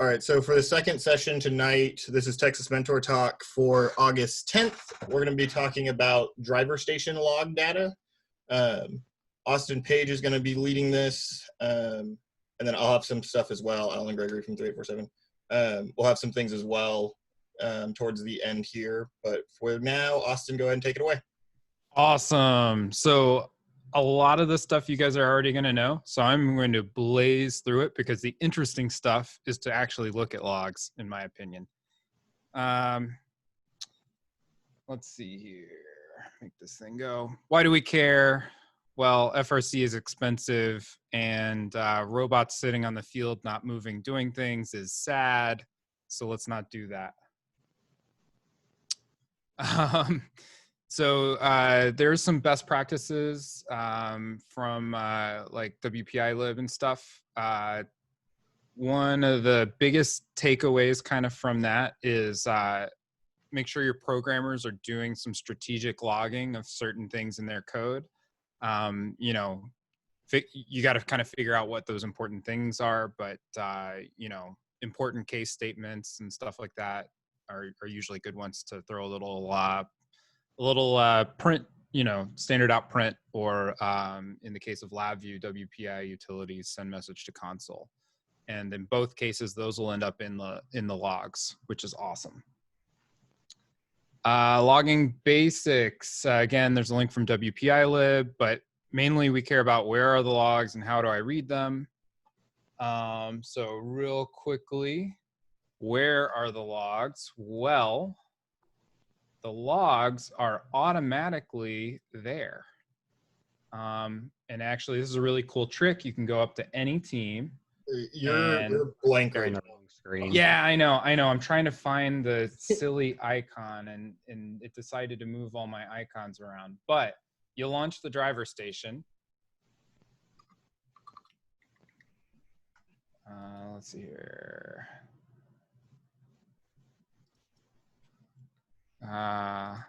All right, so for the second session tonight, this is Texas Mentor Talk for August 10th. We're going to be talking about driver station log data. Austin Page is going to be leading this, and then I'll have some stuff as well. Alan Gregory from 3847. We'll have some things as well towards the end here. But for now, Austin, go ahead and take it away. Awesome. So a lot of the stuff you guys are already going to know. So I'm going to blaze through it because the interesting stuff is to actually look at logs, in my opinion. Let's see here. Make this thing go. Why do we care? Well, FRC is expensive, and robots sitting on the field, not moving, doing things is sad. So let's not do that. So there's some best practices from like WPI lib and stuff. One of the biggest takeaways kind of from that is make sure your programmers are doing some strategic logging of certain things in their code. You know, you got to kind of figure out what those important things are, but you know, important case statements and stuff like that are usually good ones to throw a little print, you know, standard out print, or in the case of LabVIEW, WPI utilities send message to console. And in both cases, those will end up in the logs, which is awesome. Logging basics. Again, there's a link from WPI lib, but mainly we care about where are the logs and how do I read them. So real quickly, where are the logs? Well, the logs are automatically there. And actually, this is a really cool trick. You can go up to any team. You're blank right now. Screen. Yeah, I know. I'm trying to find the silly icon, and it decided to move all my icons around. But you launch the driver station. Let's see here. Let's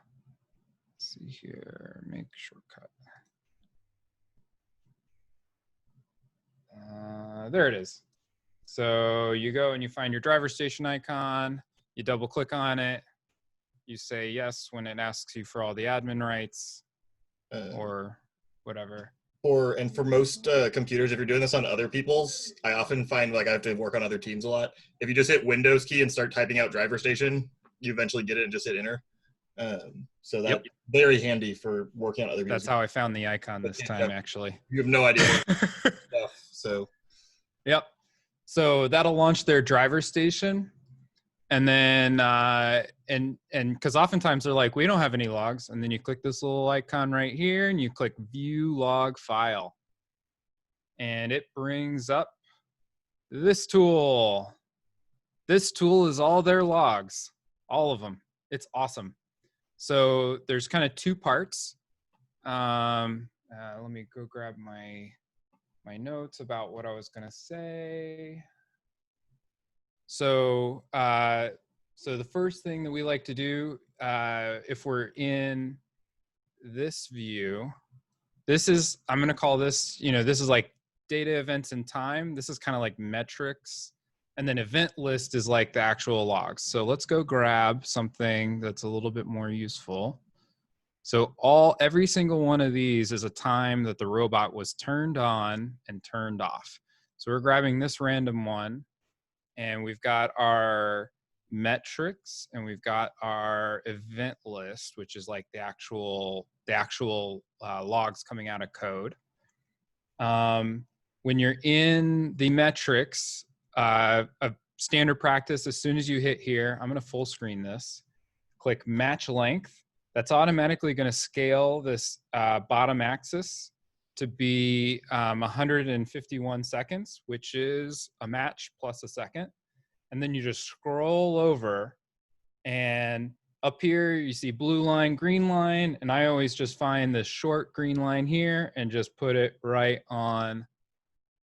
see here, make shortcut. There it is. So you go and you find your driver station icon, you double click on it, you say yes when it asks you for all the admin rights or whatever. For most computers, if you're doing this on other people's, I often find like I have to work on other teams a lot. If you just hit Windows key and start typing out driver station, you eventually get it and just hit enter. So that's very handy for working on other people's. That's how I found the icon this time, actually. You have no idea what stuff, so. Yep. So that'll launch their driver station. And then, and because oftentimes they're like, we don't have any logs. And then you click this little icon right here and you click view log file. And it brings up this tool. This tool is all their logs, all of them. It's awesome. So there's kind of two parts. Let me go grab my notes about what I was going to say. So, so the first thing that we like to do, if we're in this view, this is, I'm going to call this, you know, this is like data events in time. This is kind of like metrics. And then event list is like the actual logs. So let's go grab something that's a little bit more useful. So every single one of these is a time that the robot was turned on and turned off. So we're grabbing this random one, and we've got our metrics, and we've got our event list, which is like the actual logs coming out of code. When you're in the metrics, a standard practice, as soon as you hit here, I'm going to full screen this, click match length. That's automatically going to scale this bottom axis to be 151 seconds, which is a match plus a second. And then you just scroll over, and up here you see blue line, green line, and I always just find this short green line here and just put it right on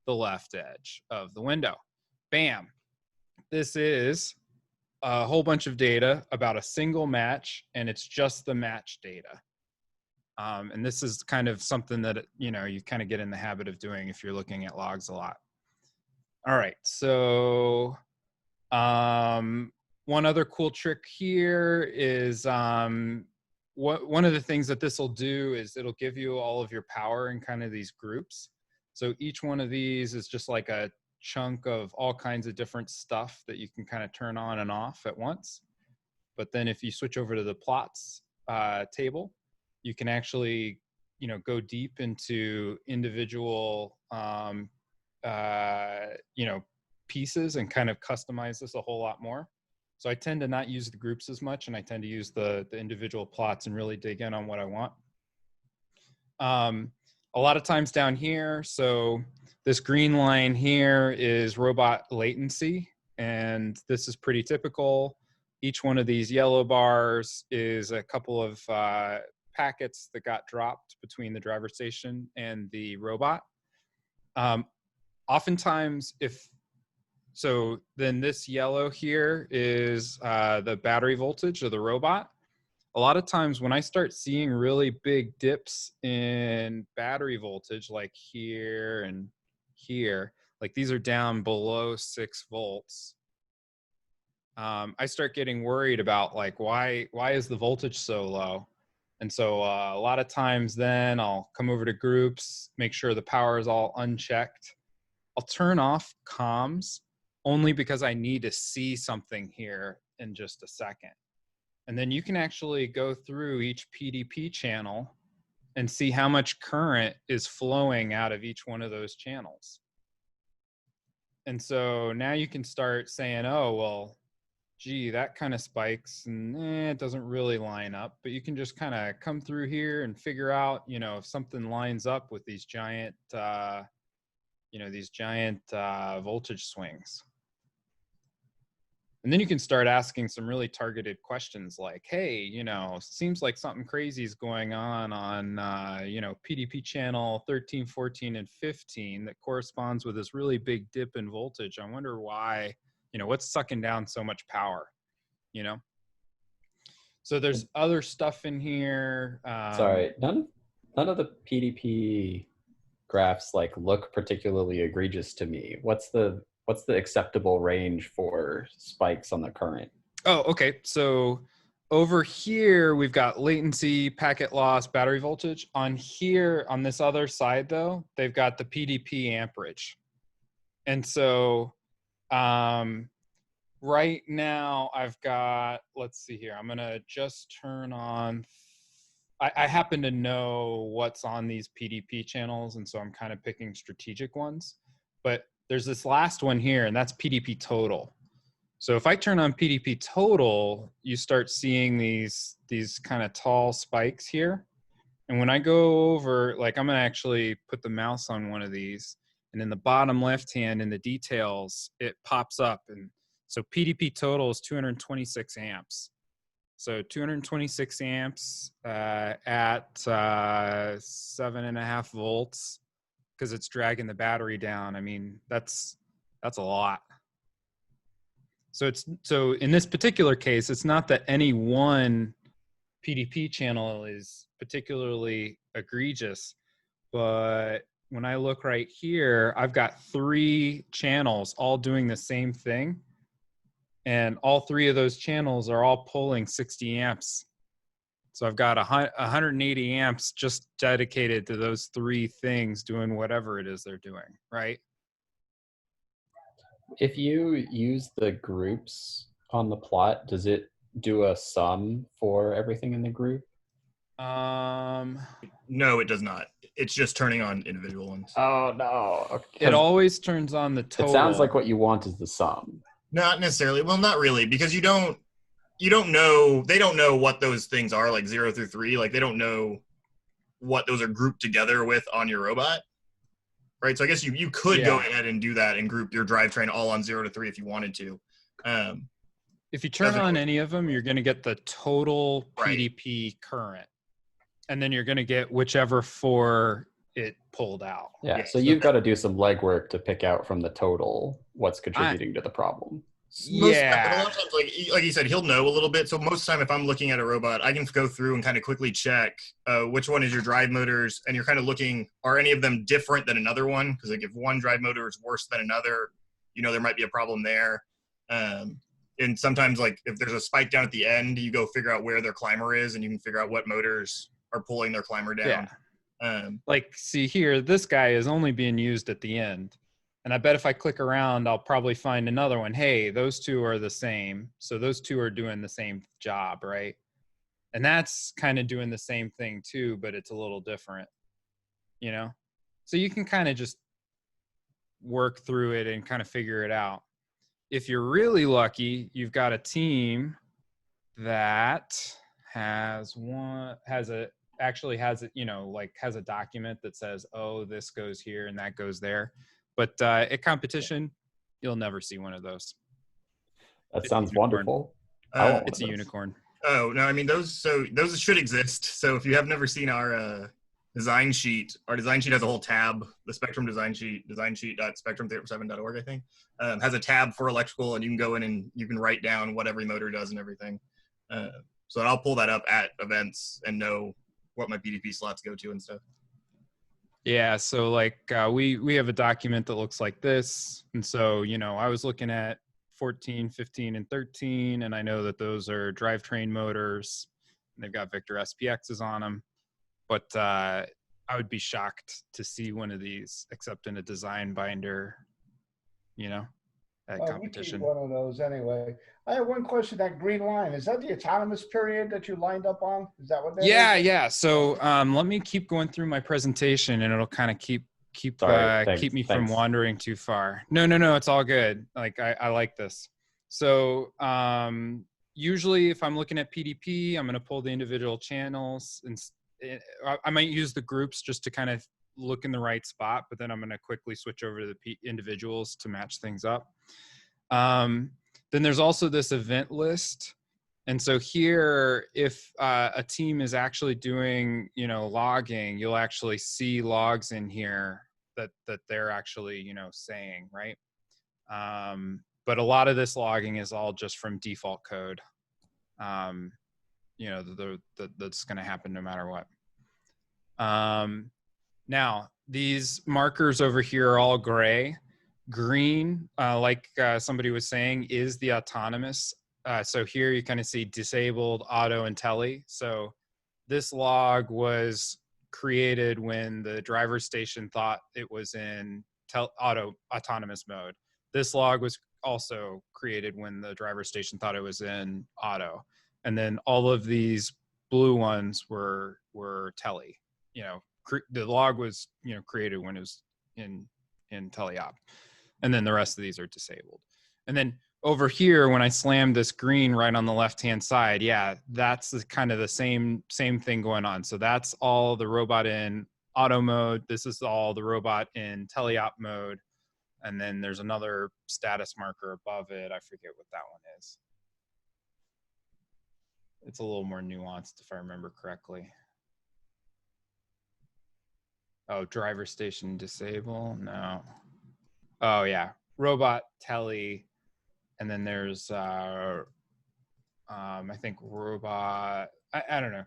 the left edge of the window. Bam. This is a whole bunch of data about a single match, and it's just the match data. And this is kind of something that, you know, you kind of get in the habit of doing if you're looking at logs a lot. All right, so One other cool trick here is one of the things that this will do is it'll give you all of your power in kind of these groups. So each one of these is just like a chunk of all kinds of different stuff that you can kind of turn on and off at once. But then if you switch over to the plots table, you can actually, go deep into individual, pieces and kind of customize this a whole lot more. So I tend to not use the groups as much, and I tend to use the individual plots and really dig in on what I want. A lot of times down here, so this green line here is robot latency, and this is pretty typical. Each one of these yellow bars is a couple of packets that got dropped between the driver station and the robot. Oftentimes, then this yellow here is the battery voltage of the robot. A lot of times when I start seeing really big dips in battery voltage, like here and here, like these are down below 6 volts, I start getting worried about like, why is the voltage so low? And so a lot of times then I'll come over to groups, make sure the power is all unchecked. I'll turn off comms only because I need to see something here in just a second. And then you can actually go through each PDP channel and see how much current is flowing out of each one of those channels. And so now you can start saying, oh, well, gee, that kind of spikes and it doesn't really line up. But you can just kind of come through here and figure out, if something lines up with these giant, voltage swings. And then you can start asking some really targeted questions like, hey, seems like something crazy is going on, PDP channel 13, 14, and 15 that corresponds with this really big dip in voltage. I wonder why, what's sucking down so much power, So there's other stuff in here. Sorry, none of the PDP graphs look particularly egregious to me. What's the acceptable range for spikes on the current? Oh, okay. So over here, we've got latency, packet loss, battery voltage. On here, on this other side though, they've got the PDP amperage. And so right now I've got, let's see here, I'm gonna just turn on, I happen to know what's on these PDP channels, and so I'm kind of picking strategic ones. But there's this last one here, and that's PDP total. So if I turn on PDP total, you start seeing these kind of tall spikes here. And when I go over, like I'm gonna actually put the mouse on one of these, and in the bottom left hand in the details, it pops up. And so PDP total is 226 amps. So 226 amps at 7.5 volts, because it's dragging the battery down. I mean, that's a lot. So in this particular case, it's not that any one PDP channel is particularly egregious, but when I look right here, I've got 3 channels all doing the same thing. And all 3 of those channels are all pulling 60 amps. So I've got 180 amps just dedicated to those 3 things doing whatever it is they're doing, right? If you use the groups on the plot, does it do a sum for everything in the group? No, it does not. It's just turning on individual ones. Oh, no. Okay. It always turns on the total. It sounds like what you want is the sum. Not necessarily. Well, not really, because you don't know, they don't know what those things are, like 0 through 3. Like they don't know what those are grouped together with on your robot. Right. So I guess you could go ahead and do that and group your drivetrain all on 0 to 3 if you wanted to. If you turn on any of them, you're going to get the total PDP current. And then you're going to get whichever 4 it pulled out. Yeah, so you've got to do some legwork to pick out from the total what's contributing to the problem. But a lot of times, like you said, he'll know a little bit. So most of the time, if I'm looking at a robot, I can go through and kind of quickly check which one is your drive motors, and you're kind of looking, are any of them different than another one? Because like if one drive motor is worse than another, there might be a problem there. And sometimes, like, if there's a spike down at the end, you go figure out where their climber is, and you can figure out what motors are pulling their climber down. Like, see here, this guy is only being used at the end. And I bet if I click around, I'll probably find another one. Hey, those two are the same. So those two are doing the same job, right? And that's kind of doing the same thing too, but it's a little different, you know? So you can kind of just work through it and kind of figure it out. If you're really lucky, you've got a team that has a document that says, oh, this goes here and that goes there. But at competition, you'll never see one of those. That sounds wonderful. It's a unicorn. Oh, no, I mean, those should exist. So if you have never seen our design sheet has a whole tab, the Spectrum design sheet.spectrum37.org, I think, has a tab for electrical, and you can go in and you can write down what every motor does and everything. So I'll pull that up at events and know what my PDP slots go to and stuff. Yeah, so like we have a document that looks like this. And so, you know, I was looking at 14, 15, and 13, and I know that those are drivetrain motors. And they've got Victor SPXs on them. But I would be shocked to see one of these except in a design binder, you know, at competition. We keep one of those anyway. I have one question. That green line, is that the autonomous period that you lined up on? Is that what that is? Yeah. So let me keep going through my presentation, and it'll kind of keep me from wandering too far. No, it's all good. Like I like this. So usually if I'm looking at PDP, I'm going to pull the individual channels, and I might use the groups just to kind of look in the right spot, but then I'm going to quickly switch over to the individuals to match things up. Then there's also this event list. And so here, if a team is actually doing, you know, logging, you'll actually see logs in here that they're actually, you know, saying, right? But a lot of this logging is all just from default code. You know, that's going to happen no matter what. Now, these markers over here are all gray. Green, like somebody was saying, is the autonomous. So here you kind of see disabled, auto, and tele. So this log was created when the driver station thought it was in autonomous mode. This log was also created when the driver station thought it was in auto. And then all of these blue ones were tele. You know, the log was, you know, created when it was in teleop. And then the rest of these are disabled. And then over here, when I slam this green right on the left-hand side, yeah, that's kind of the same thing going on. So that's all the robot in auto mode. This is all the robot in teleop mode. And then there's another status marker above it. I forget what that one is. It's a little more nuanced if I remember correctly. Oh, driver station disable? No. Oh, yeah. Robot, tele, and then there's, I think robot, I don't know.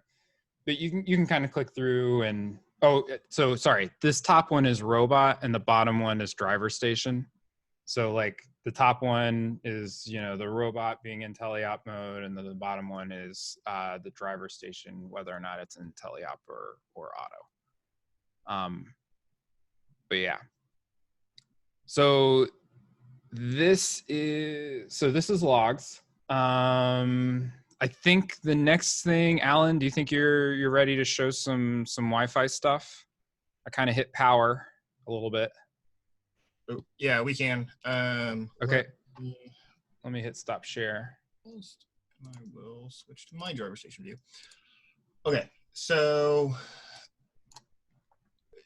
But you can kind of click through and, so sorry. This top one is robot and the bottom one is driver station. So like the top one is, you know, the robot being in teleop mode, and then the bottom one is the driver station, whether or not it's in teleop or auto. But yeah. So this is logs. I think the next thing, Alan, do you think you're ready to show some Wi-Fi stuff? I kind of hit power a little bit. Oh, yeah, we can. Okay. Let me hit stop share. I will switch to my driver station view. Okay, so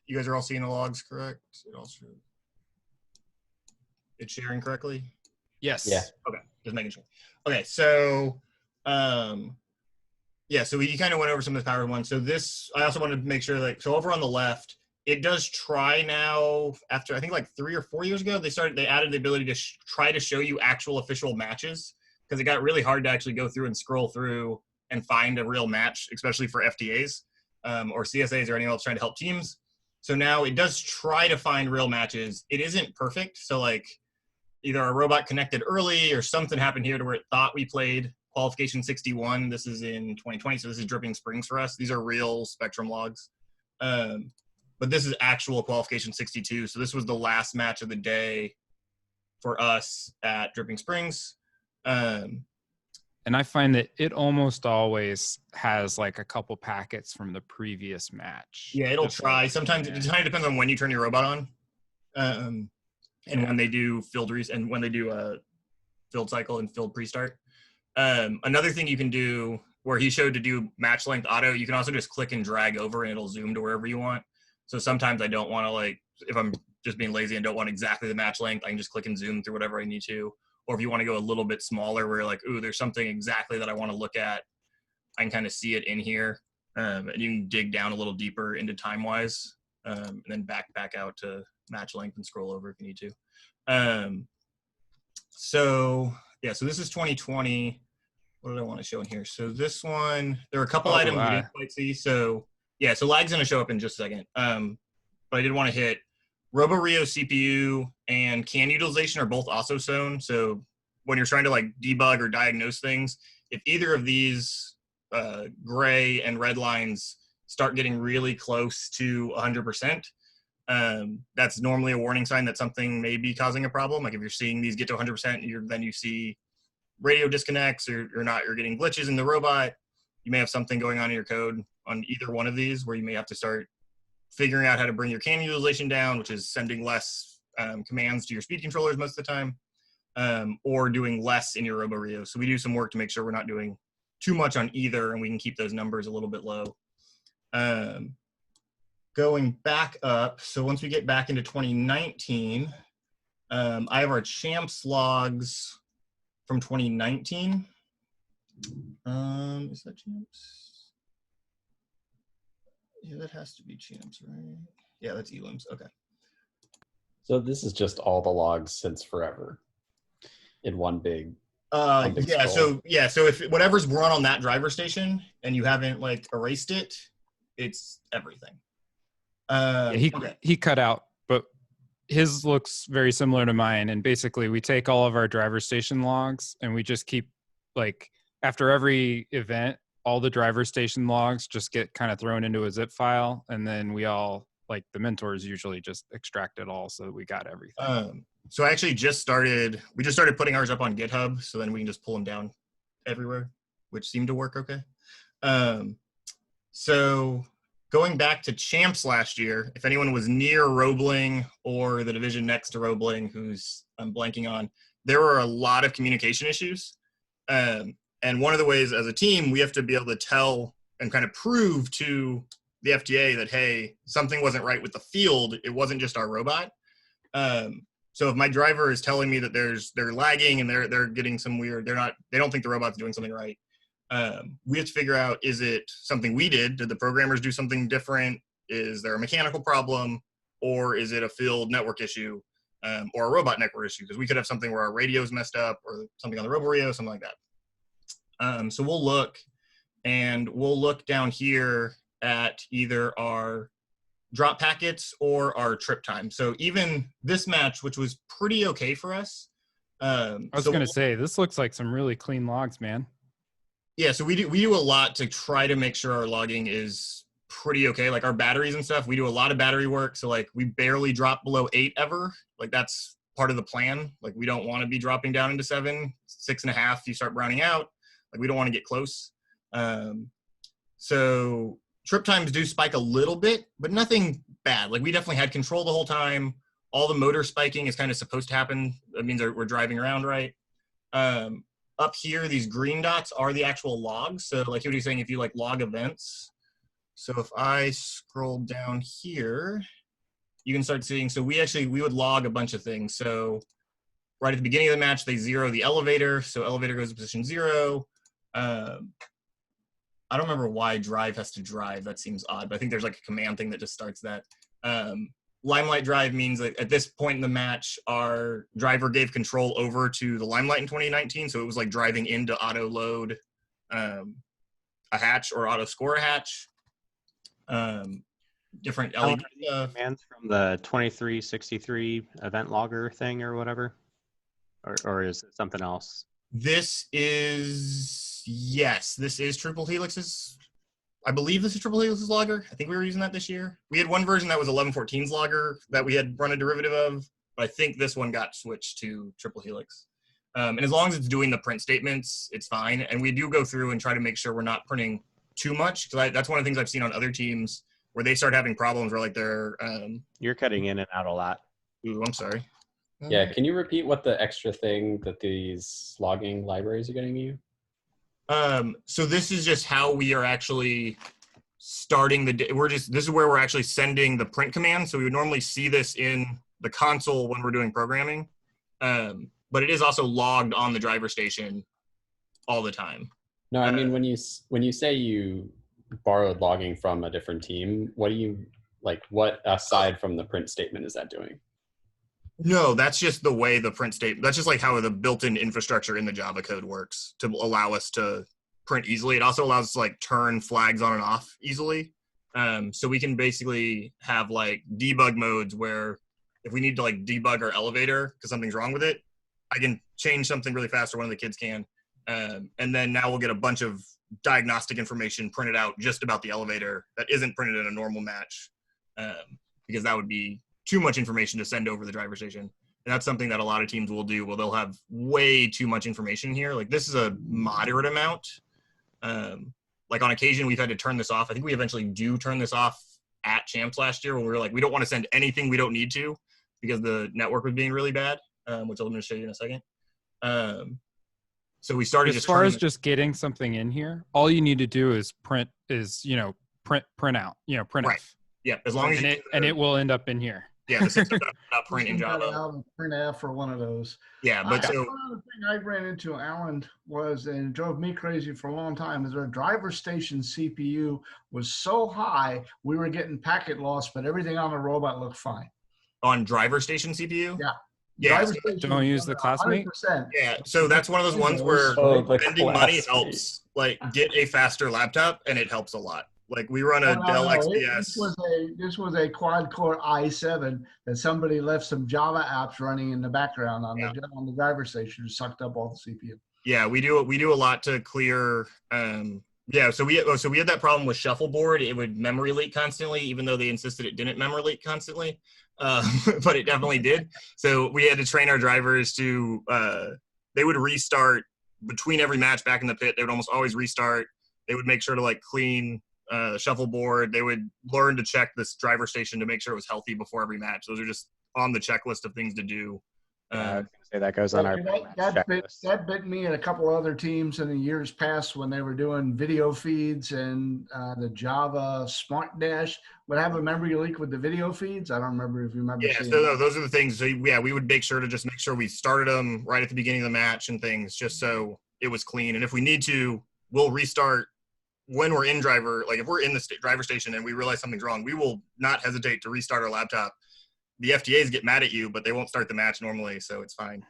you guys are all seeing the logs, correct? It's sharing correctly? Yes. Yeah. Okay, just making sure. Okay, so yeah, so we kind of went over some of the power ones. So this, I also wanted to make sure, like, so over on the left, it does try now, after I think like 3 or 4 years ago, they added the ability to try to show you actual official matches, because it got really hard to actually go through and scroll through and find a real match, especially for FTAs or CSAs or anyone else trying to help teams. So now it does try to find real matches. It isn't perfect. So like either our robot connected early or something happened here to where it thought we played qualification 61. This is in 2020, so this is Dripping Springs for us. These are real Spectrum logs. But this is actual qualification 62. So this was the last match of the day for us at Dripping Springs. And I find that it almost always has like a couple packets from the previous match. Yeah, it'll try. Sometimes it kind of depends on when you turn your robot on, and when they do field cycle and field pre-start. Another thing you can do, where he showed to do match length auto, you can also just click and drag over and it'll zoom to wherever you want. So sometimes I don't want to, like, if I'm just being lazy and don't want exactly the match length, I can just click and zoom through whatever I need to. Or if you want to go a little bit smaller where you're like, ooh, there's something exactly that I want to look at, I can kind of see it in here. And you can dig down a little deeper into time-wise, and then back out to match length and scroll over if you need to. So this is 2020. What did I want to show in here? So this one, there are a couple items we didn't quite see. So lag's going to show up in just a second. But I did want to hit RoboRio CPU and CAN utilization are both also shown. So when you're trying to like debug or diagnose things, if either of these gray and red lines start getting really close to 100%, that's normally a warning sign that something may be causing a problem. Like if you're seeing these get to 100%, then you see radio disconnects or you're getting glitches in the robot, you may have something going on in your code on either one of these where you may have to start figuring out how to bring your CAN utilization down, which is sending less commands to your speed controllers most of the time, or doing less in your RoboRio. So we do some work to make sure we're not doing too much on either and we can keep those numbers a little bit low. Going back up, so once we get back into 2019, I have our champs logs from 2019. Is that champs? Yeah, that has to be champs, right? Yeah, that's elims. Okay. So this is just all the logs since forever in one big. Yeah. scroll. So if whatever's run on that driver station and you haven't like erased it, it's everything. He cut out, but his looks very similar to mine. And basically, we take all of our driver station logs and we just keep, like, after every event, all the driver station logs just get kind of thrown into a zip file, and then we all, like, the mentors usually just extract it all so that we got everything. So I actually just started putting ours up on GitHub, so then we can just pull them down everywhere, which seemed to work okay. So going back to champs last year, if anyone was near Roebling or the division next to Roebling, who's I'm blanking on, there were a lot of communication issues. And one of the ways as a team, we have to be able to tell and kind of prove to the FTA that, hey, something wasn't right with the field. It wasn't just our robot. So if my driver is telling me that they're lagging and they're getting some weird, they don't think the robot's doing something right. We have to figure out, is it something we did? Did the programmers do something different? Is there a mechanical problem? Or is it a field network issue or a robot network issue? Because we could have something where our radio's messed up or something on the RoboRio, something like that. So we'll look down here at either our drop packets or our trip time. So even this match, which was pretty okay for us. I was going to say, this looks like some really clean logs, man. Yeah, so we do a lot to try to make sure our logging is pretty okay. Like our batteries and stuff, we do a lot of battery work. So like we barely drop below 8 ever. Like that's part of the plan. Like we don't want to be dropping down into 7, 6.5. You start browning out. Like we don't want to get close. So trip times do spike a little bit, but nothing bad. Like we definitely had control the whole time. All the motor spiking is kind of supposed to happen. That means we're driving around right. Up here, these green dots are the actual logs. So like what he's saying, if you like log events. So if I scroll down here, you can start seeing, so we would log a bunch of things. So right at the beginning of the match, they zero the elevator. So elevator goes to position 0. I don't remember why drive has to drive. That seems odd, but I think there's like a command thing that just starts that. Limelight drive means that at this point in the match, our driver gave control over to the Limelight in 2019. So it was like driving into auto load a hatch or auto score a hatch. Different LED commands from the 2363 event logger thing or whatever. or is it something else? This is Triple Helix's. I believe this is Triple Helix's logger. I think we were using that this year. We had one version that was 11.14's logger that we had run a derivative of, but I think this one got switched to Triple Helix. And as long as it's doing the print statements, it's fine. And we do go through and try to make sure we're not printing too much, because that's one of the things I've seen on other teams where they start having problems where like they're You're cutting in and out a lot. ooh, I'm sorry. Yeah, can you repeat what the extra thing that these logging libraries are getting you? So this is just how we are actually starting this is where we're actually sending the print command. So we would normally see this in the console when we're doing programming. But it is also logged on the driver station all the time. No, I mean, when you say you borrowed logging from a different team, what aside from the print statement is that doing? No, that's just the way the print statement, that's just like how the built-in infrastructure in the Java code works to allow us to print easily. It also allows us to like turn flags on and off easily. So we can basically have like debug modes where if we need to like debug our elevator because something's wrong with it, I can change something really fast, or one of the kids can. And then now we'll get a bunch of diagnostic information printed out just about the elevator that isn't printed in a normal match, because that would be too much information to send over the driver station. And that's something that a lot of teams will do. Well, they'll have way too much information here. Like this is a moderate amount. Like on occasion, we've had to turn this off. I think we eventually do turn this off at Champs last year when we were like, we don't want to send anything we don't need to because the network was being really bad, which I'm going to show you in a second. So we started as far as just getting something in here, all you need to do is print out, print right. F. Yeah, as long as it will end up in here. Yeah, the system not print in Java. Print F for one of those. Yeah, but so one other thing I ran into, Alan, was, and it drove me crazy for a long time, is our driver station CPU was so high we were getting packet loss, but everything on the robot looked fine. On driver station CPU? Yeah. Yeah. Don't use the classmate? Yeah, so that's one of those ones where spending money helps like get a faster laptop, and it helps a lot. Like we run a Dell XPS. This was a quad core i7 that somebody left some Java apps running in the background on the driver station, sucked up all the CPU. Yeah, we do a lot to clear. So we had that problem with Shuffleboard. It would memory leak constantly, even though they insisted it didn't memory leak constantly. But it definitely did. So we had to train our drivers to. They would restart between every match back in the pit. They would almost always restart. They would make sure to like clean Shuffleboard. They would learn to check this driver station to make sure it was healthy before every match. Those are just on the checklist of things to do. I was going to say that goes on our that bit me and a couple other teams in the years past when they were doing video feeds, and the Java Smart Dash would have a memory leak with the video feeds. I don't remember if you remember. Yeah, so those are the things. So yeah, we would make sure we started them right at the beginning of the match and things, just so it was clean. And if we need to, we'll restart when we're in driver. Like if we're in the driver station and we realize something's wrong, we will not hesitate to restart our laptop. The FTAs get mad at you, but they won't start the match normally, so it's fine.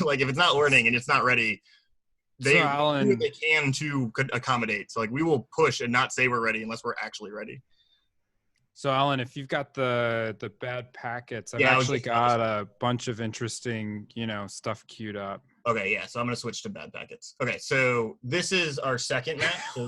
Like if it's not learning and it's not ready, they do what they can to accommodate. So like we will push and not say we're ready unless we're actually ready. So Alan, if you've got the bad packets, I've actually got a bunch of interesting, stuff queued up. Okay, yeah. So I'm gonna switch to bad packets. Okay, so this is our second match. So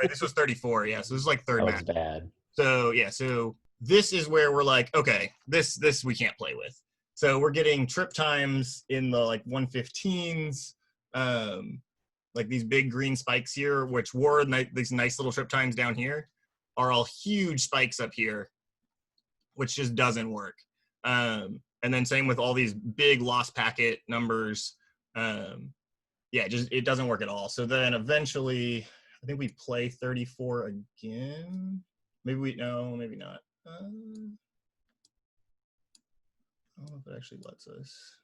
this was 34. Yeah, so this is like third match. That was bad. So yeah, so this is where we're like, okay, this we can't play with. So we're getting trip times in the like 115s, like these big green spikes here, which were these nice little trip times down here, are all huge spikes up here, which just doesn't work. And then same with all these big lost packet numbers. It doesn't work at all. So then eventually, I think we play 34 again. Maybe not. I don't know if it actually lets us.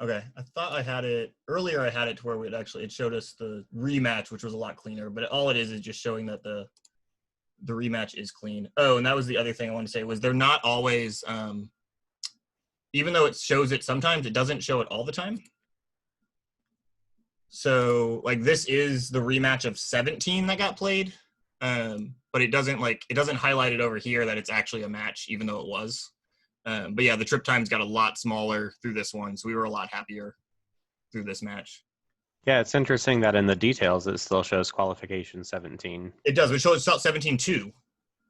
Okay, I thought I had it earlier. I had it to where it showed us the rematch, which was a lot cleaner. But all it is just showing that the rematch is clean. Oh, and that was the other thing I wanted to say was they're not always. Even though it shows it sometimes, it doesn't show it all the time. So like this is the rematch of 17 that got played. But it doesn't highlight it over here that it's actually a match, even though it was. But yeah, the trip times got a lot smaller through this one, so we were a lot happier through this match. Yeah, it's interesting that in the details it still shows qualification 17. It does. It shows 17-2.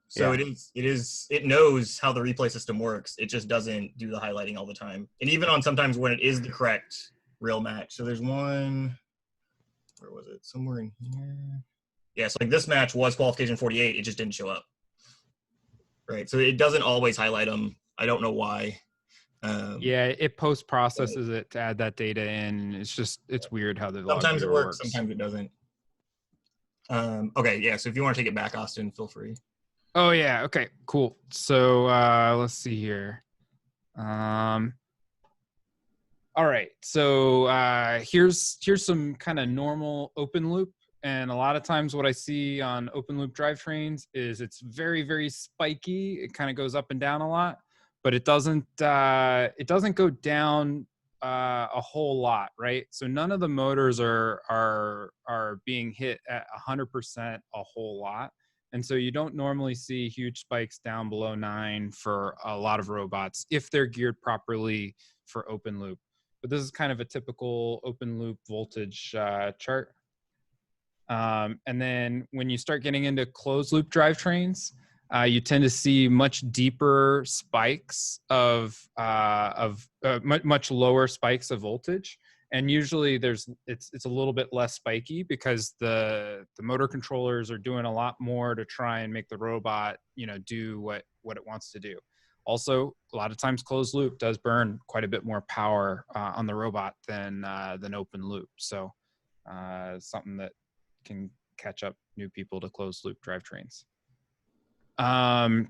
So Yeah. it knows how the replay system works. It just doesn't do the highlighting all the time. And even on sometimes when it is the correct real match. So there's one, where was it? Somewhere in here. Yeah, so like this match was qualification 48. It just didn't show up. Right. So it doesn't always highlight them. I don't know why. Yeah, it post processes it to add that data in. It's weird how the log sometimes it reader works, sometimes it doesn't. Okay, yeah. So if you want to take it back, Austin, feel free. Oh yeah. Okay. Cool. So let's see here. All right. So here's some kind of normal open loop, and a lot of times what I see on open loop drivetrains is it's very, very spiky. It kind of goes up and down a lot, but it doesn't go down a whole lot, right? So none of the motors are being hit at 100% a whole lot. And so you don't normally see huge spikes down below 9 for a lot of robots if they're geared properly for open loop. But this is kind of a typical open loop voltage chart. And then when you start getting into closed loop drivetrains, you tend to see much deeper spikes of much lower spikes of voltage. And usually it's a little bit less spiky because the motor controllers are doing a lot more to try and make the robot, do what it wants to do. Also, a lot of times closed loop does burn quite a bit more power on the robot than open loop. So something that can catch up new people to closed loop drivetrains.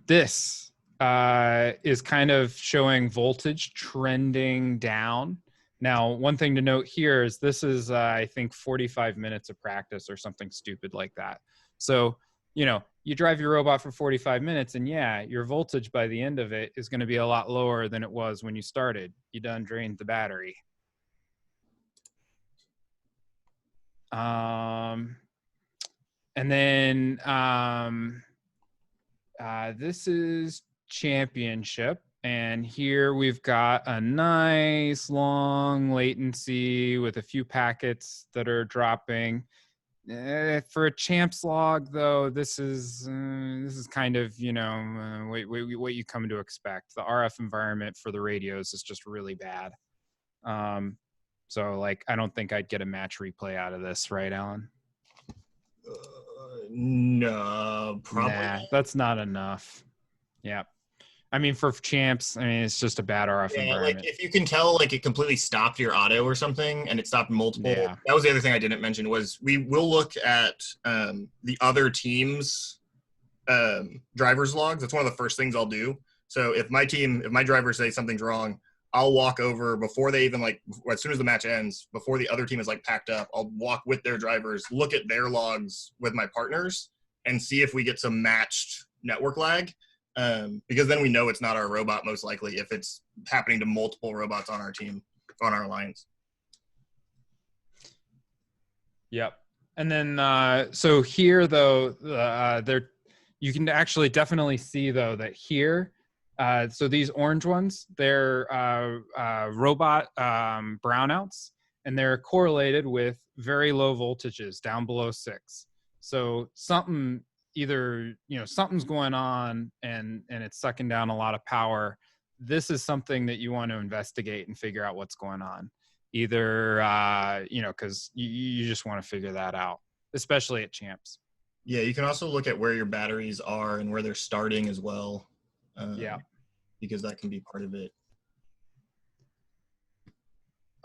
This is kind of showing voltage trending down. Now, one thing to note here is this is, I think, 45 minutes of practice or something stupid like that. So, you drive your robot for 45 minutes and yeah, your voltage by the end of it is going to be a lot lower than it was when you started. You done drained the battery. And then this is championship. And here we've got a nice long latency with a few packets that are dropping. For a champs log, though, this is kind of what you come to expect. The RF environment for the radios is just really bad. So I don't think I'd get a match replay out of this, right, Alan? No, probably. Nah, that's not enough. Yeah. I mean, for champs, it's just a bad RF environment. Like if you can tell, it completely stopped your auto or something, and it stopped multiple. Yeah. That was the other thing I didn't mention was we will look at the other team's driver's logs. That's one of the first things I'll do. So if my drivers say something's wrong, I'll walk over before they even as soon as the match ends, before the other team is packed up, I'll walk with their drivers, look at their logs with my partners, and see if we get some matched network lag. Because then we know it's not our robot, most likely, if it's happening to multiple robots on our team, on our alliance. Yep. And then, so here, though, you can actually definitely see, though, that here, so these orange ones, they're robot brownouts, and they're correlated with very low voltages down below 6. So something's going on and it's sucking down a lot of power. This is something that you want to investigate and figure out what's going on. Either, because you just want to figure that out, especially at champs. Yeah, you can also look at where your batteries are and where they're starting as well. Yeah. Because that can be part of it.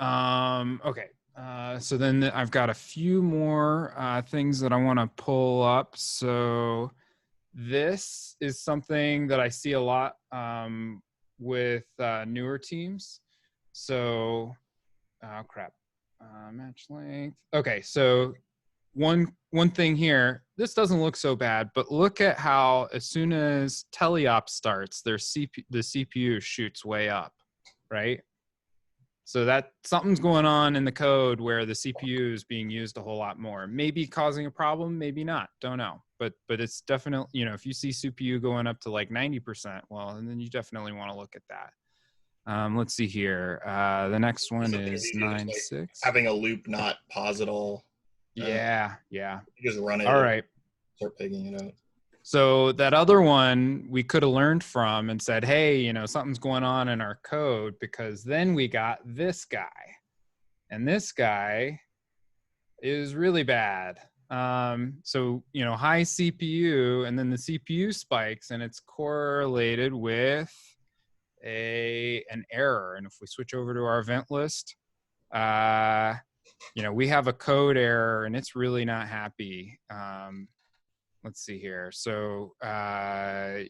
Okay. So then I've got a few more things that I want to pull up. So this is something that I see a lot with newer teams. So, match length. Okay, so one thing here, this doesn't look so bad, but look at how as soon as teleop starts, the CPU shoots way up, right? So that something's going on in the code where the CPU is being used a whole lot more. Maybe causing a problem, maybe not, don't know. but it's definitely, you know, if you see CPU going up to like 90%, well, and then you definitely want to look at that. Let's see here. The next one is 9.6. Having a loop not pause at all. Yeah. You just run it. All right. Start pigging it out. So that other one we could have learned from and said, hey, you know, something's going on in our code, because then we got this guy. And this guy is really bad. So, you know, high CPU, and then the CPU spikes, and it's correlated with an error. And if we switch over to our event list, you know, we have a code error, and it's really not happy. Let's see here. So,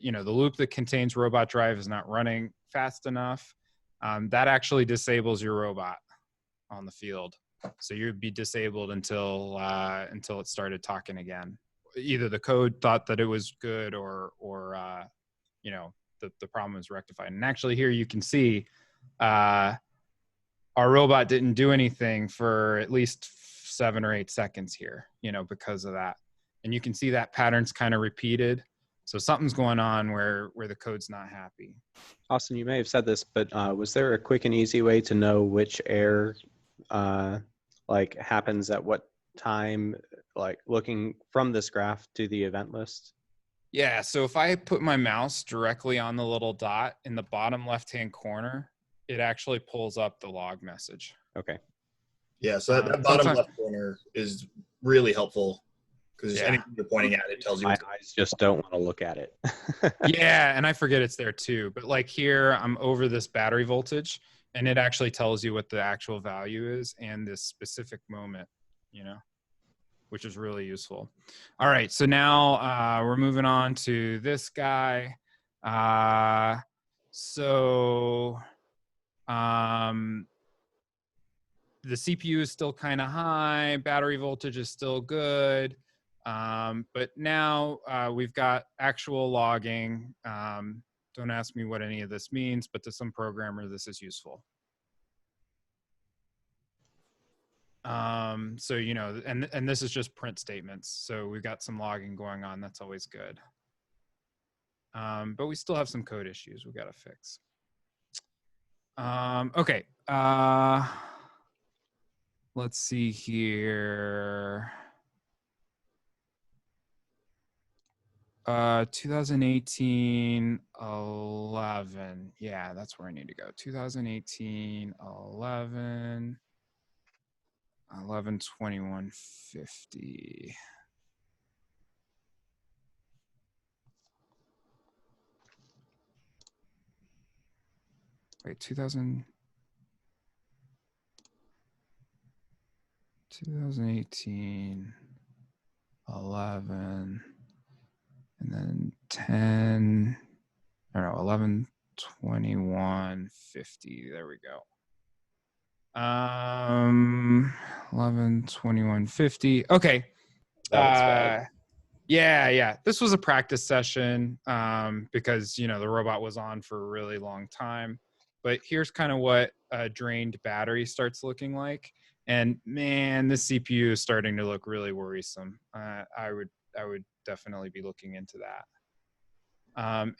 you know, the loop that contains robot drive is not running fast enough. That actually disables your robot on the field. So you'd be disabled until it started talking again. Either the code thought that it was good, or you know, the problem was rectified. And actually here you can see our robot didn't do anything for at least 7 or 8 seconds here, you know, because of that. And you can see that pattern's kind of repeated. So something's going on where the code's not happy. Austin, you may have said this, but was there a quick and easy way to know which error like happens at what time, like looking from this graph to the event list? Yeah, so if I put my mouse directly on the little dot in the bottom left-hand corner, it actually pulls up the log message. Okay. Yeah, so that bottom left corner is really helpful, because anything you're pointing at, it tells you. My eyes just don't want to look at it. Yeah, and I forget it's there too. But like here, I'm over this battery voltage, and it actually tells you what the actual value is and this specific moment, you know, which is really useful. All right, so now we're moving on to this guy. The CPU is still kind of high, battery voltage is still good, but now we've got actual logging. Don't ask me what any of this means, but to some programmer, this is useful. So, you know, and this is just print statements. So we've got some logging going on. That's always good. But we still have some code issues we've got to fix. Okay. Let's see here. 2018, 11. Yeah, that's where I need to go. 2018, 11, 11, 21, 50. Wait, 2018, 11, and then 10, I don't know, 11, 21, 50. There we go. 11, 21, 50. Okay. Yeah. This was a practice session because, you know, the robot was on for a really long time. But here's kind of what a drained battery starts looking like. And man, this CPU is starting to look really worrisome. I would definitely be looking into that.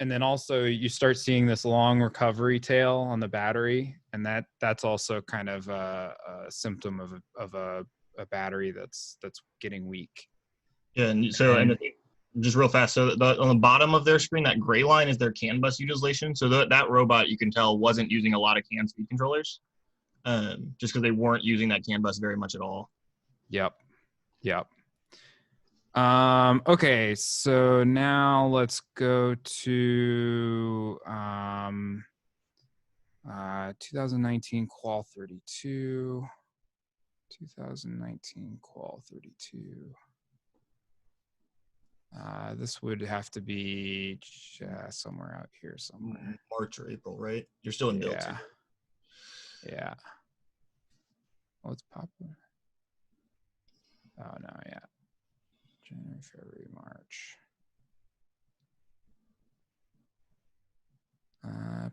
And then also you start seeing this long recovery tail on the battery, and that's also kind of a symptom of a battery that's getting weak. Yeah, and so and just real fast, so on the bottom of their screen, that gray line is their CAN bus utilization. So that robot, you can tell, wasn't using a lot of CAN speed controllers, just because they weren't using that CAN bus very much at all. Yep. Okay, so now let's go to 2019 qual 32. 2019 qual 32. This would have to be somewhere out here somewhere. March or April, right? You're still in build. Yeah. Oh, it's popular. Oh no, yeah. January, February, March.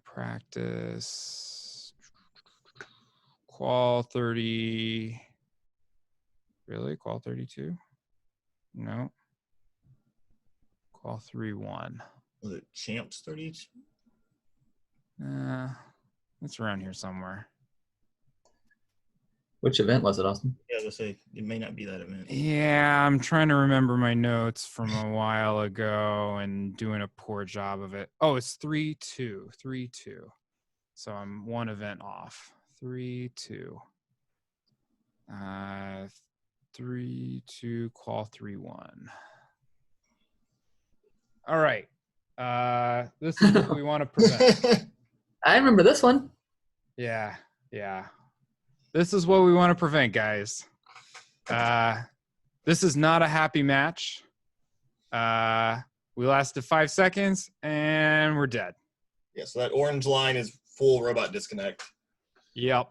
Practice. Qual 30. Really? Qual 32? No. Call 3-1. Was it Champs 32? It's around here somewhere. Which event was it, Austin? Yeah, let's say it may not be that event. Yeah, I'm trying to remember my notes from a while ago and doing a poor job of it. Oh, it's 3-2. 3-2. So I'm one event off. 3-2. 3-2, qual 3-1. All right. This is what we want to prevent. I remember this one. Yeah. This is what we want to prevent, guys. This is not a happy match. We lasted 5 seconds and we're dead. Yeah, so that orange line is full robot disconnect. Yep.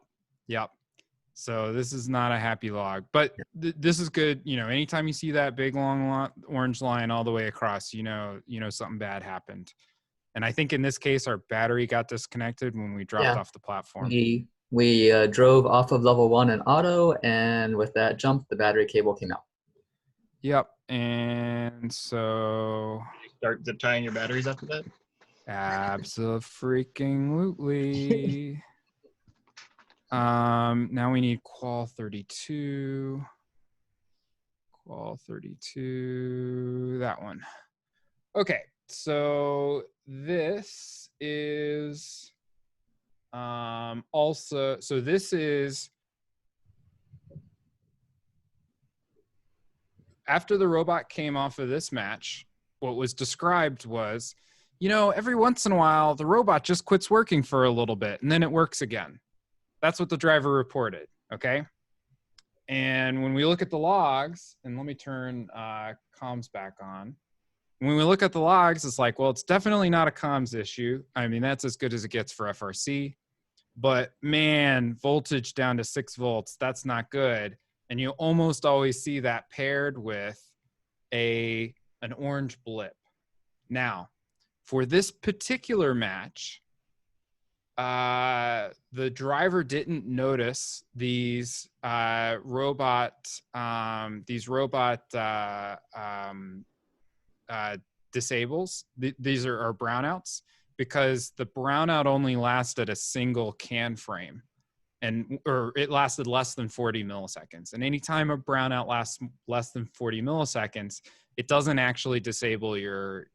So this is not a happy log, but this is good. You know, anytime you see that big long orange line all the way across, you know something bad happened. And I think in this case, our battery got disconnected when we dropped off the platform. We drove off of level 1 in auto, and with that jump, the battery cable came out. Yep. And so You start zip tying your batteries after that? Abso-freaking-lutely. Now we need qual 32. Qual 32, that one. Okay, so this is also, so this is after the robot came off of this match, what was described was, every once in a while, the robot just quits working for a little bit and then it works again. That's what the driver reported, okay? And when we look at the logs, and let me turn comms back on. When we look at the logs, it's like, well, it's definitely not a comms issue. I mean, that's as good as it gets for FRC. But man, voltage down to 6 volts, that's not good. And you almost always see that paired with an orange blip. Now, for this particular match, the driver didn't notice these robot disables. These are brownouts, because the brownout only lasted a single can frame, or it lasted less than 40 milliseconds. And anytime a brownout lasts less than 40 milliseconds, it doesn't actually disable your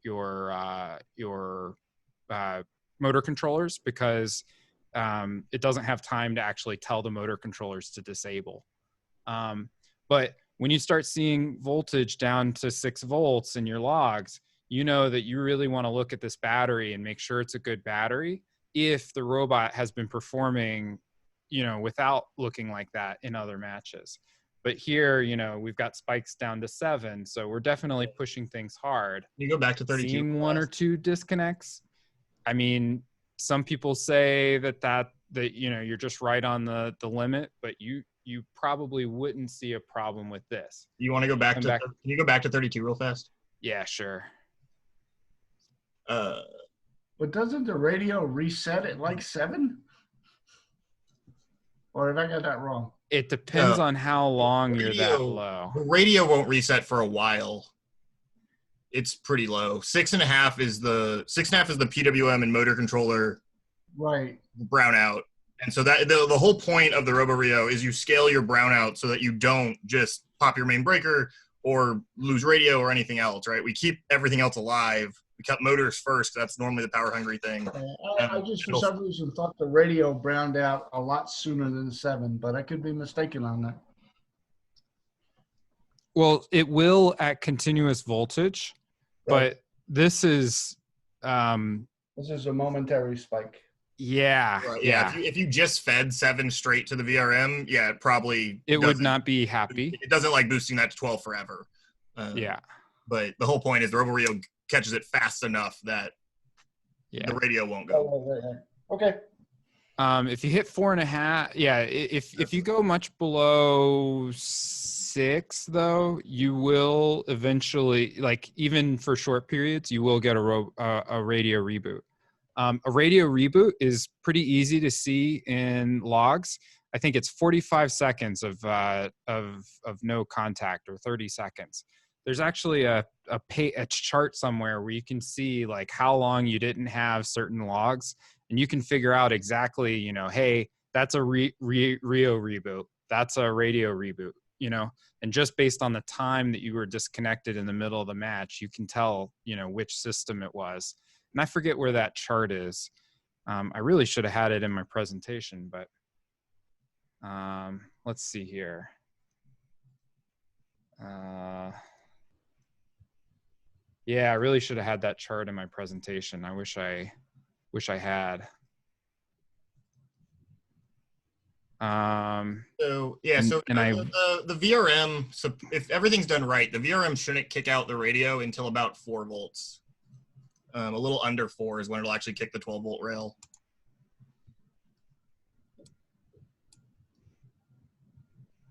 motor controllers, because it doesn't have time to actually tell the motor controllers to disable. But when you start seeing voltage down to 6 volts in your logs, you know that you really want to look at this battery and make sure it's a good battery if the robot has been performing, without looking like that in other matches. But here, we've got spikes down to 7, so we're definitely pushing things hard. You go back to 32. Seeing 1 or 2 disconnects, I mean, some people say that you're just right on the limit, but you probably wouldn't see a problem with this. You want to go back to? Can you go back to 32 real fast? Yeah, sure. But doesn't the radio reset at like 7? Or have I got that wrong? It depends on how long you're that low. The radio won't reset for a while. It's pretty low. 6.5 is the PWM and motor controller right brownout. And so that the whole point of the RoboRio is you scale your brownout so that you don't just pop your main breaker or lose radio or anything else, right? We keep everything else alive. We cut motors first. That's normally the power hungry thing. I just for some reason thought the radio browned out a lot sooner than the 7, but I could be mistaken on that. Well, it will at continuous voltage, but this is a momentary spike. Yeah, right, yeah. If you just fed 7 straight to the VRM, it would not be happy. It doesn't like boosting that to 12 forever. But the whole point is the RoboRio catches it fast enough that the radio won't go. Okay. If you hit 4.5, if you go much below 6, though, you will eventually, like even for short periods, you will get a radio reboot. A radio reboot is pretty easy to see in logs. I think it's 45 seconds of no contact, or 30 seconds. there's actually a chart somewhere where you can see like how long you didn't have certain logs, and you can figure out exactly, you know, hey, that's a Rio reboot, that's a radio reboot, you know, and just based on the time that you were disconnected in the middle of the match, you can tell, you know, which system it was. And I forget where that chart is. I really should have had it in my presentation, but let's see here. Yeah, I really should have had that chart in my presentation. I wish I had. So yeah, so the VRM, so if everything's done right, the VRM shouldn't kick out the radio until about 4 volts. A little under 4 is when it'll actually kick the 12-volt rail.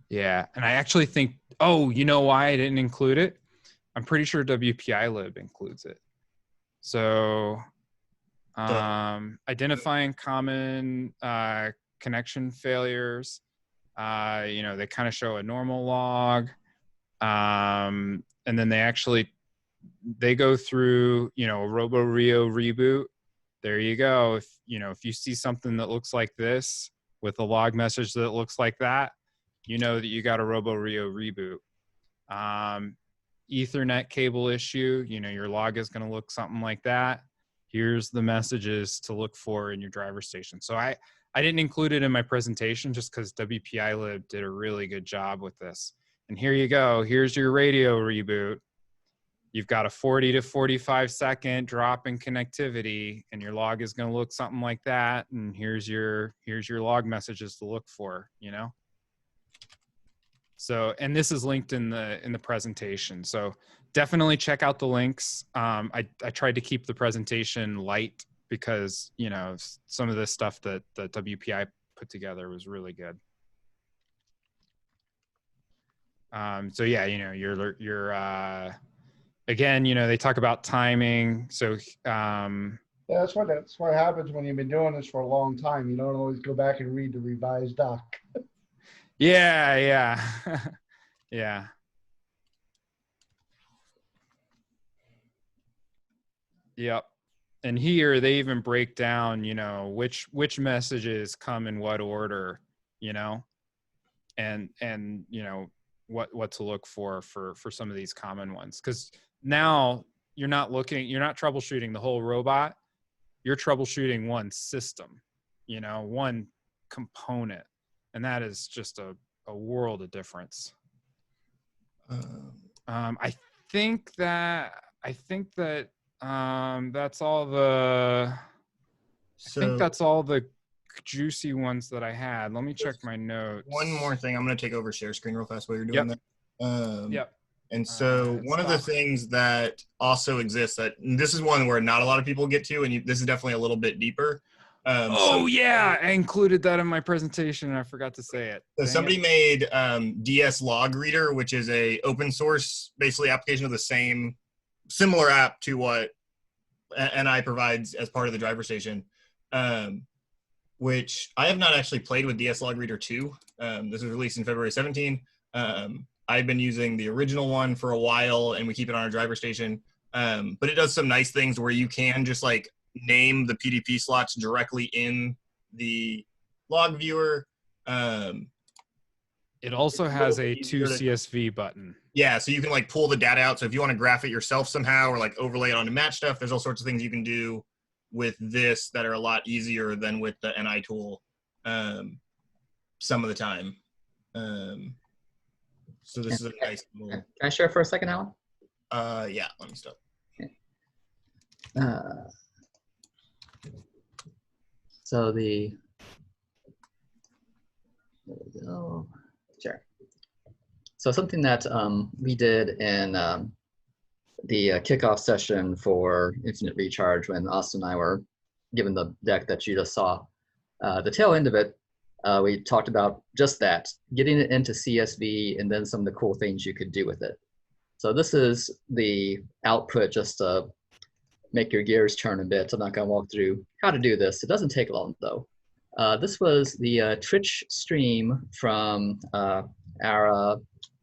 Yeah, and I actually think, oh, you know why I didn't include it? I'm pretty sure WPI-lib includes it. So identifying common connection failures, you know, they kind of show a normal log. And then they go through, you know, a RoboRio reboot. There you go. If you see something that looks like this with a log message that looks like that, you know that you got a RoboRio reboot. Ethernet cable issue, you know, your log is going to look something like that. Here's the messages to look for in your driver station. So I didn't include it in my presentation just because WPI-lib did a really good job with this. And here you go. Here's your radio reboot. You've got a 40 to 45 second drop in connectivity, and your log is going to look something like that. And here's your log messages to look for, you know? So, and this is linked in the presentation. So definitely check out the links. I tried to keep the presentation light because, you know, some of the stuff that the WPI put together was really good. So yeah, you know, you're again, you know, they talk about timing. So yeah, that's what happens when you've been doing this for a long time. You don't always go back and read the revised doc. Yeah. Yeah. Yep. And here they even break down, you know, which messages come in what order, you know, and you know what to look for some of these common ones. Because now you're not troubleshooting the whole robot. You're troubleshooting one system, you know, one component. And that is just a world of difference. I think that that's all the. I think that's all the juicy ones that I had. Let me check my notes. One more thing. I'm going to take over share screen real fast while you're doing that. Yep. And so one of the things that also exists that this is one where not a lot of people get to, and this is definitely a little bit deeper. Yeah, I included that in my presentation and I forgot to say it. So somebody made DSLog Reader, which is a open source basically application of the similar app to what NI provides as part of the driver station, which I have not actually played with DSLog Reader 2. This was released in February 17. I've been using the original one for a while and we keep it on our driver station. But it does some nice things where you can just like name the PDP slots directly in the log viewer. It also has a to CSV button. Yeah, so you can like pull the data out. So if you want to graph it yourself somehow or like overlay it onto match stuff, there's all sorts of things you can do with this that are a lot easier than with the NI tool some of the time. So this is a nice little... Can I share for a second, Alan? Yeah, let me stop. So there we go. Sure. So something that we did in the kickoff session for Infinite Recharge when Austin and I were given the deck that you just saw, the tail end of it, we talked about just that, getting it into CSV and then some of the cool things you could do with it. So this is the output just to make your gears turn a bit. I'm not going to walk through how to do this. It doesn't take long though. This was the Twitch stream from our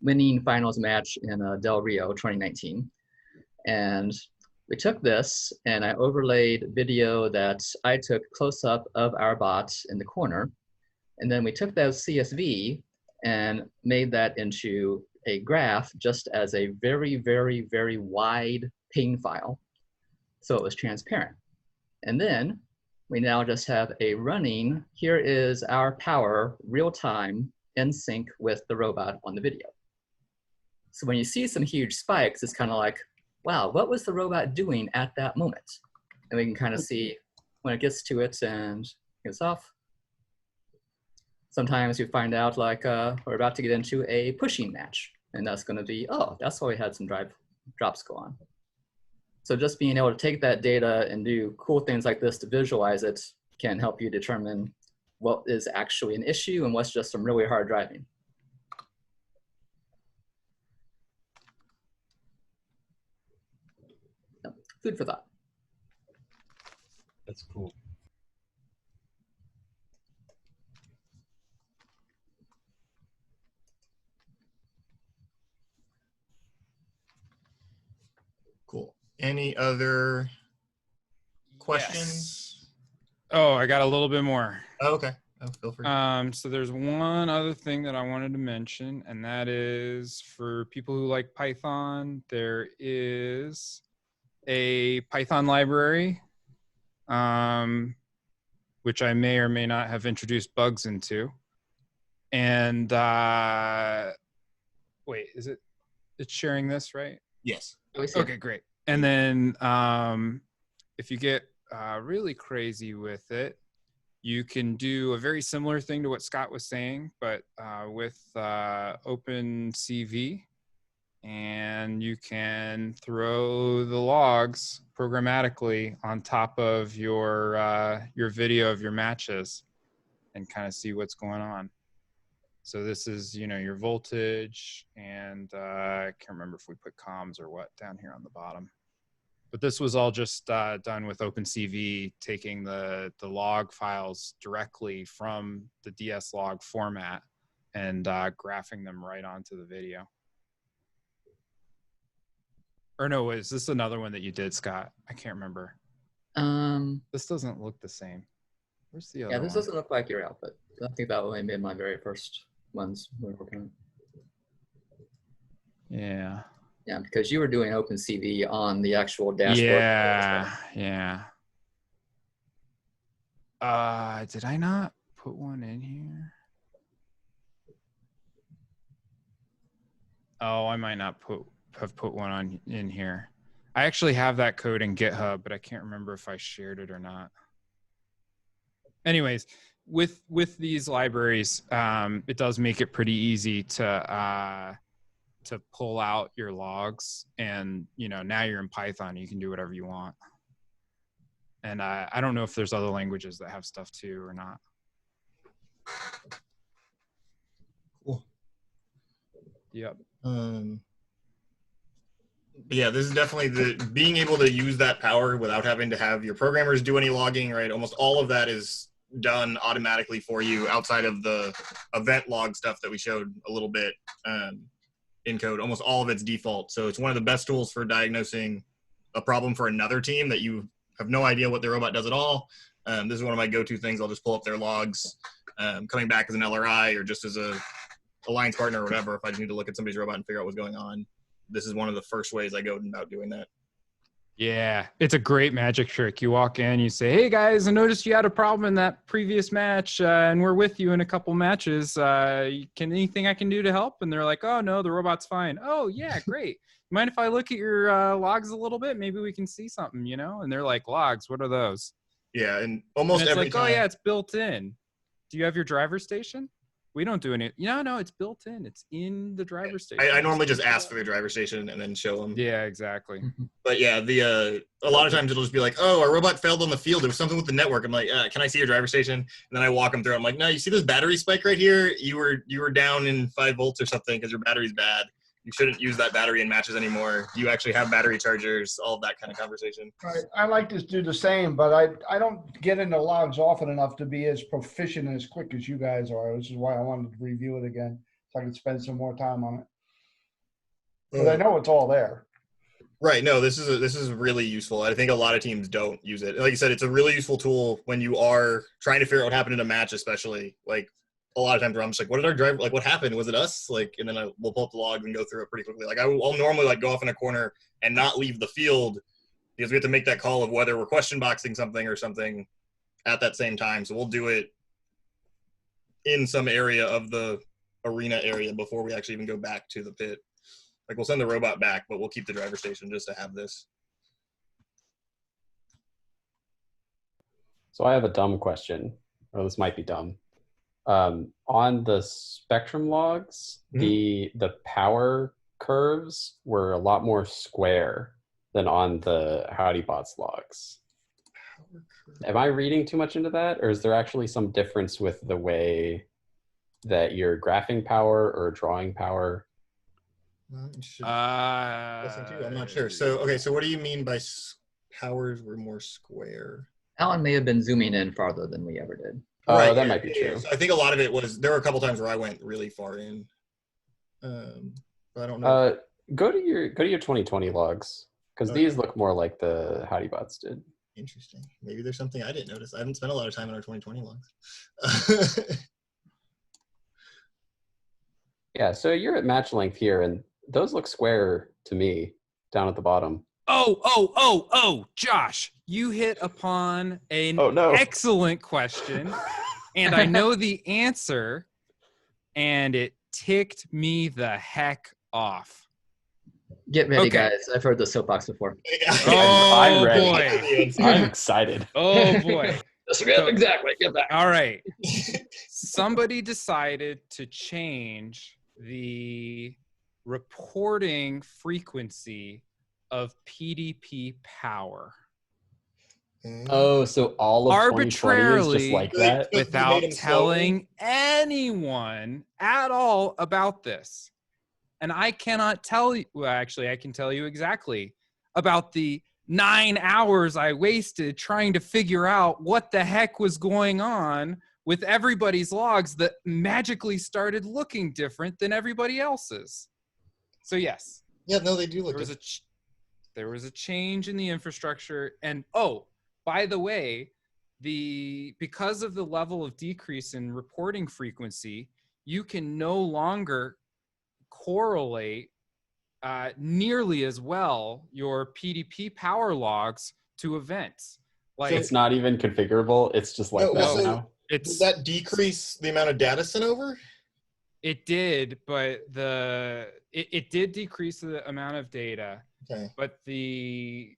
winning finals match in Del Rio 2019. And we took this and I overlaid video that I took close up of our bot in the corner. And then we took those CSV and made that into a graph just as a very, very, very wide pane file. So it was transparent. And then we now just have a running, here is our power real time in sync with the robot on the video. So when you see some huge spikes, it's kind of like, wow, what was the robot doing at that moment? And we can kind of see when it gets to it and gets off. Sometimes you find out like we're about to get into a pushing match, and that's going to be, oh, that's why we had some drops go on. So just being able to take that data and do cool things like this to visualize it can help you determine what is actually an issue and what's just some really hard driving. So, food for thought. That's cool. Cool. Any other questions? Yes. Oh, I got a little bit more. Oh, okay. Oh, feel free. So there's one other thing that I wanted to mention, and that is for people who like Python, there is a Python library, which I may or may not have introduced bugs into. And wait, it's sharing this, right? Yes. Okay, great. And then if you get really crazy with it, you can do a very similar thing to what Scott was saying, but with OpenCV, and you can throw the logs programmatically on top of your video of your matches and kind of see what's going on. So this is, your voltage, and I can't remember if we put comms or what down here on the bottom. But this was all just done with OpenCV, taking the log files directly from the DSLog format and graphing them right onto the video. Or no, is this another one that you did, Scott? I can't remember. This doesn't look the same. Where's the other one? Yeah, this doesn't look like your output. I think that one made my very first ones we were working on. Yeah. Yeah, because you were doing OpenCV on the actual dashboard. Yeah. Did I not put one in here? Oh, I might not have put one in here. I actually have that code in GitHub, but I can't remember if I shared it or not. Anyways, with these libraries, it does make it pretty easy to pull out your logs, and now you're in Python, you can do whatever you want. And I don't know if there's other languages that have stuff too or not. Cool. Yep. Yeah, this is definitely being able to use that power without having to have your programmers do any logging, right? Almost all of that is done automatically for you outside of the event log stuff that we showed a little bit in code. Almost all of it's default. So it's one of the best tools for diagnosing a problem for another team that you have no idea what their robot does at all. This is one of my go-to things. I'll just pull up their logs coming back as an LRI or just as a alliance partner or whatever. If I need to look at somebody's robot and figure out what's going on, this is one of the first ways I go about doing that. Yeah, it's a great magic trick. You walk in, you say, hey guys, I noticed you had a problem in that previous match and we're with you in a couple matches. Can anything I can do to help? And they're like, oh no, the robot's fine. Oh yeah, great. Mind if I look at your logs a little bit? Maybe we can see something, And they're like, logs, what are those? Yeah, and almost and it's every like, time. oh yeah, it's built in. Do you have your driver station? We don't do any. No, it's built in. It's in the driver station. I normally just ask for the driver station and then show them. Yeah, exactly. But yeah, a lot of times it'll just be like, oh, our robot failed on the field. There was something with the network. I'm like, can I see your driver station? And then I walk them through. I'm like, no, you see this battery spike right here? You were down in 5 volts or something because your battery's bad. You shouldn't use that battery in matches anymore. You actually have battery chargers, all of that kind of conversation. Right. I like to do the same, but I don't get into logs often enough to be as proficient and as quick as you guys are, which is why I wanted to review it again so I could spend some more time on it. But I know it's all there. Right. No, this is really useful. I think a lot of teams don't use it. Like you said, it's a really useful tool when you are trying to figure out what happened in a match, especially. Like a lot of times where I'm just like, what did our driver, like what happened? Was it us? Like, and then we'll pull up the logs and go through it pretty quickly. Like I'll normally like go off in a corner and not leave the field because we have to make that call of whether we're question boxing something or something at that same time. So we'll do it in some area of the arena area before we actually even go back to the pit. Like we'll send the robot back, but we'll keep the driver station just to have this. So I have a dumb question, or this might be dumb. On the spectrum logs, the power curves were a lot more square than on the HowdyBots logs. Am I reading too much into that, or is there actually some difference with the way that you're graphing power or drawing power? I'm not sure. So, okay, so what do you mean by powers were more square? Alan may have been zooming in farther than we ever did. Oh, Right, that might be true. I think a lot of it was, there were a couple times where I went really far in. But I don't know. Go to your 2020 logs, because these look more like the HowdyBots did. Interesting. Maybe there's something I didn't notice. I haven't spent a lot of time in our 2020 logs. Yeah, so you're at match length here, and those look square to me down at the bottom. Oh, Josh, you hit upon an excellent question, and I know the answer, and it ticked me the heck off. Get ready, guys. I've heard the soapbox before. I'm ready. Boy. I'm excited. Oh, boy. Exactly. Get back. All right. Somebody decided to change the reporting frequency of PDP power. Oh, so all of 2020 is just like that? Without telling anyone at all about this. And I cannot tell you, well, actually, I can tell you exactly about the 9 hours I wasted trying to figure out what the heck was going on with everybody's logs that magically started looking different than everybody else's. So yes. Yeah, no, they do look different. There was a change in the infrastructure. And oh, by the way, because of the level of decrease in reporting frequency, you can no longer correlate nearly as well your PDP power logs to events. Like, so it's not even configurable. It's just like that now. Does that decrease the amount of data sent over? It did, but it did decrease the amount of data. Okay. But the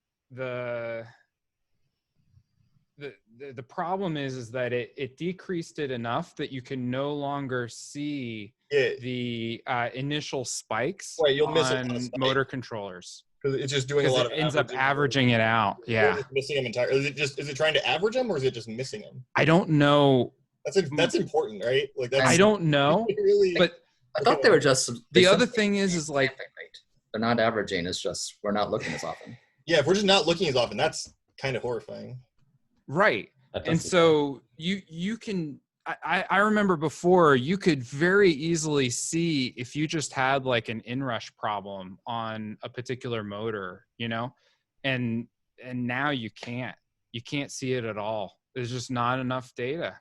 problem is that it decreased it enough that you can no longer see the initial spikes on motor controllers. Because it's just doing a lot of. It ends up averaging it out. Yeah. Just missing them entirely. Is it trying to average them, or is it just missing them? I don't know. That's important, right? Like that's. I don't know. Really, but I thought they were just. The other thing is like they're not averaging. It's just we're not looking as often. Yeah, if we're just not looking as often, that's kind of horrifying. Right. And so you can. I remember before you could very easily see if you just had like an inrush problem on a particular motor, and now you can't see it at all. There's just not enough data.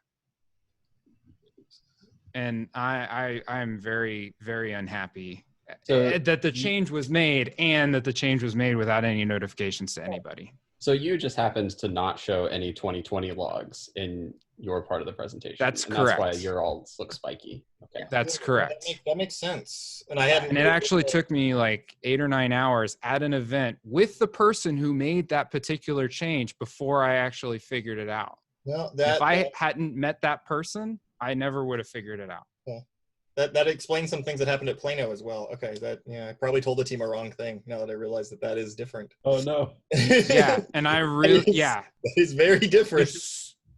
And I'm very, very unhappy that the change was made and that the change was made without any notifications to anybody. So you just happened to not show any 2020 logs in your part of the presentation. That's correct. That's why your all look spiky. Okay. That's correct. That makes sense. And it actually took me like 8 or 9 hours at an event with the person who made that particular change before I actually figured it out. Well, if I hadn't met that person, I never would have figured it out. Yeah. That explains some things that happened at Plano as well. Okay, I probably told the team a wrong thing now that I realized that is different. Oh no. Yeah, and I really that is very different.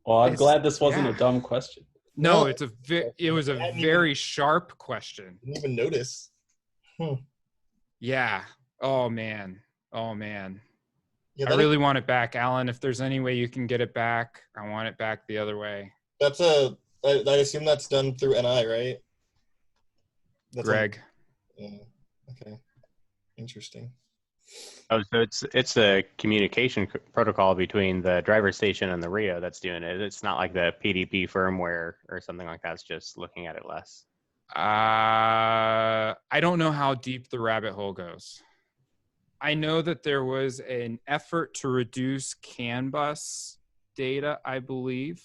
Well, I'm glad this wasn't a dumb question. No, it was a very sharp question. Didn't even notice. Yeah. Oh man. Yeah, I really want it back, Alan. If there's any way you can get it back, I want it back the other way. I assume that's done through NI, right? Greg. Yeah. Okay. Interesting. Oh, so it's a communication protocol between the driver station and the Rio that's doing it. It's not like the PDP firmware or something like that. It's just looking at it less. I don't know how deep the rabbit hole goes. I know that there was an effort to reduce CAN bus data, I believe.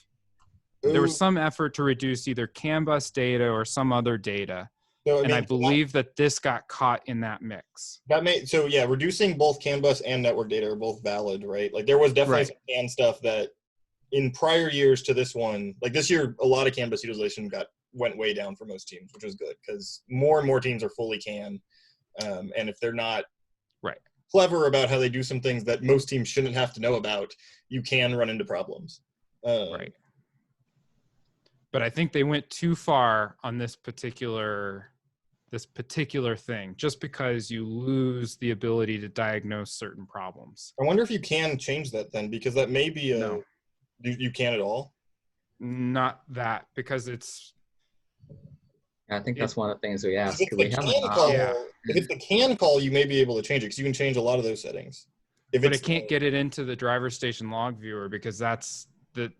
There was some effort to reduce either CAN bus data or some other data. So, I believe that this got caught in that mix. So yeah, reducing both CAN bus and network data are both valid, right? Like there was definitely some CAN stuff that in prior years to this one, like this year, a lot of CAN bus utilization went way down for most teams, which was good because more and more teams are fully CAN. And if they're not clever about how they do some things that most teams shouldn't have to know about, you can run into problems. Right. But I think they went too far on this particular thing, just because you lose the ability to diagnose certain problems. I wonder if you can change that then, because that may be No. You can at all? Not that, because it's... I think that's one of the things we asked. If it's the CAN call, you may be able to change it because you can change a lot of those settings. But it can't get it into the driver station log viewer because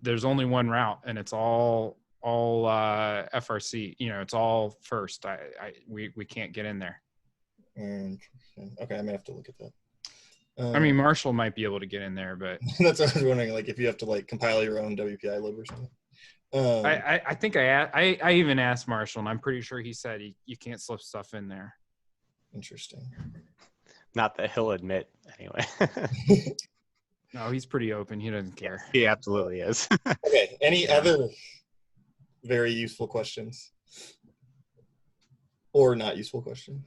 there's only one route and it's all FRC. It's all first. We can't get in there. Okay, I may have to look at that. I mean, Marshall might be able to get in there, but that's what I was wondering. Like, if you have to compile your own WPI lib or something. I think I even asked Marshall, and I'm pretty sure he said you can't slip stuff in there. Interesting. Not that he'll admit, anyway. No, he's pretty open. He doesn't care. He absolutely is. Okay. Any other very useful questions? Or not useful questions?